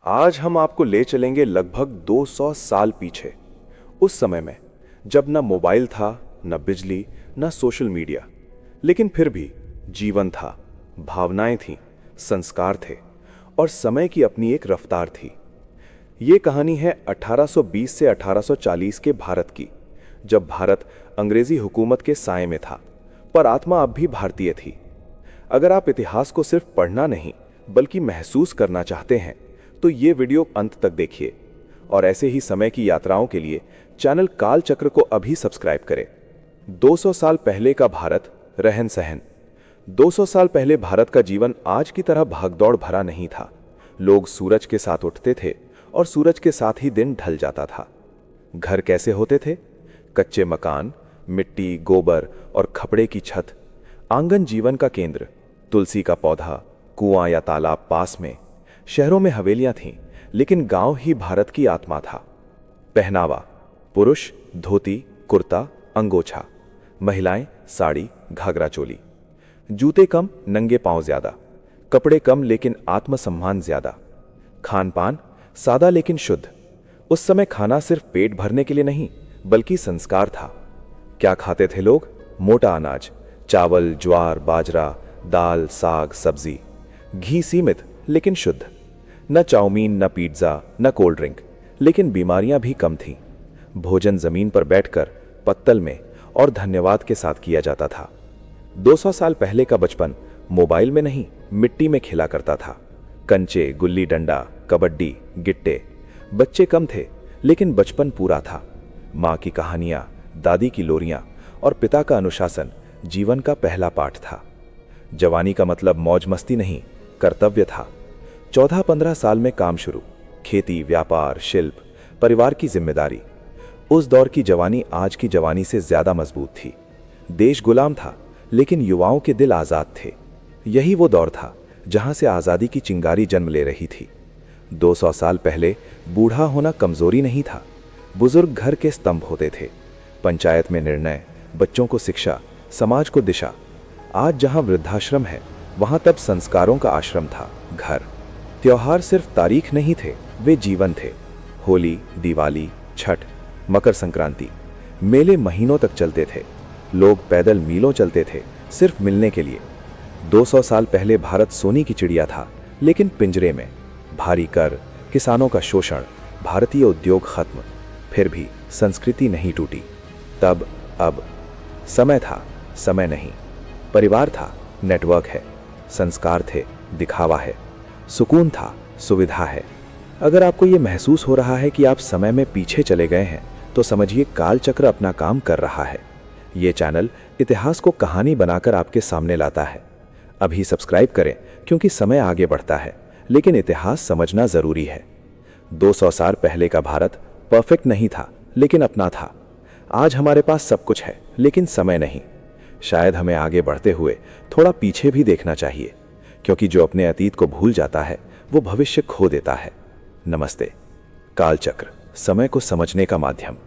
आज हम आपको ले चलेंगे लगभग 200 साल पीछे। उस समय में जब न मोबाइल था, न बिजली, न सोशल मीडिया, लेकिन फिर भी जीवन था, भावनाएं थीं, संस्कार थे और समय की अपनी एक रफ्तार थी। ये कहानी है 1820 से 1840 के भारत की, जब भारत अंग्रेजी हुकूमत के साए में था, पर आत्मा अब भी भारतीय थी। अगर आप इतिहास को सिर्फ पढ़ना नहीं बल्कि महसूस करना चाहते हैं तो ये वीडियो अंत तक देखिए। और ऐसे ही समय की यात्राओं के लिए चैनल काल चक्र को अभी सब्सक्राइब करें। 200 साल पहले का भारत, रहन सहन। 200 साल पहले भारत का जीवन आज की तरह भागदौड़ भरा नहीं था। लोग सूरज के साथ उठते थे और सूरज के साथ ही दिन ढल जाता था। घर कैसे होते थे? कच्चे मकान, मिट्टी, गोबर और खपड़े की छत। आंगन जीवन का केंद्र, तुलसी का पौधा, कुआं या तालाब पास में। शहरों में हवेलियां थीं, लेकिन गांव ही भारत की आत्मा था। पहनावा, पुरुष धोती, कुर्ता, अंगोछा। महिलाएं साड़ी, घाघरा चोली। जूते कम, नंगे पांव ज्यादा। कपड़े कम लेकिन आत्मसम्मान ज्यादा। खान पान सादा लेकिन शुद्ध। उस समय खाना सिर्फ पेट भरने के लिए नहीं बल्कि संस्कार था। क्या खाते थे लोग? मोटा अनाज, चावल, ज्वार, बाजरा, दाल, साग, सब्जी। घी सीमित लेकिन शुद्ध। न चाउमीन, न पिज्जा, न कोल्ड ड्रिंक, लेकिन बीमारियां भी कम थीं। भोजन जमीन पर बैठकर पत्तल में और धन्यवाद के साथ किया जाता था। 200 साल पहले का बचपन मोबाइल में नहीं, मिट्टी में खेला करता था। कंचे, गुल्ली डंडा, कबड्डी, गिट्टे। बच्चे कम थे लेकिन बचपन पूरा था। माँ की कहानियां, दादी की लोरियां और पिता का अनुशासन जीवन का पहला पाठ था। जवानी का मतलब मौज मस्ती नहीं, कर्तव्य था। 14-15 साल में काम शुरू, खेती, व्यापार, शिल्प, परिवार की जिम्मेदारी। उस दौर की जवानी आज की जवानी से ज्यादा मजबूत थी। देश गुलाम था लेकिन युवाओं के दिल आजाद थे। यही वो दौर था जहां से आजादी की चिंगारी जन्म ले रही थी। 200 साल पहले बूढ़ा होना कमजोरी नहीं था, बुजुर्ग घर के स्तंभ होते थे। पंचायत में निर्णय, बच्चों को शिक्षा, समाज को दिशा। आज जहां वृद्धाश्रम है वहां तब संस्कारों का आश्रम था, घर। त्योहार सिर्फ तारीख नहीं थे, वे जीवन थे। होली, दिवाली, छठ, मकर संक्रांति। मेले महीनों तक चलते थे। लोग पैदल मीलों चलते थे सिर्फ मिलने के लिए। 200 साल पहले भारत सोने की चिड़िया था लेकिन पिंजरे में। भारी कर, किसानों का शोषण, भारतीय उद्योग खत्म, फिर भी संस्कृति नहीं टूटी। तब अब समय था, समय नहीं। परिवार था, नेटवर्क है। संस्कार थे, दिखावा है। सुकून था, सुविधा है। अगर आपको यह महसूस हो रहा है कि आप समय में पीछे चले गए हैं तो समझिए काल चक्र अपना काम कर रहा है। ये चैनल इतिहास को कहानी बनाकर आपके सामने लाता है। अभी सब्सक्राइब करें क्योंकि समय आगे बढ़ता है लेकिन इतिहास समझना जरूरी है। 200 साल पहले का भारत परफेक्ट नहीं था लेकिन अपना था। आज हमारे पास सब कुछ है लेकिन समय नहीं। शायद हमें आगे बढ़ते हुए थोड़ा पीछे भी देखना चाहिए, क्योंकि जो अपने अतीत को भूल जाता है वो भविष्य खो देता है। नमस्ते। कालचक्र, समय को समझने का माध्यम।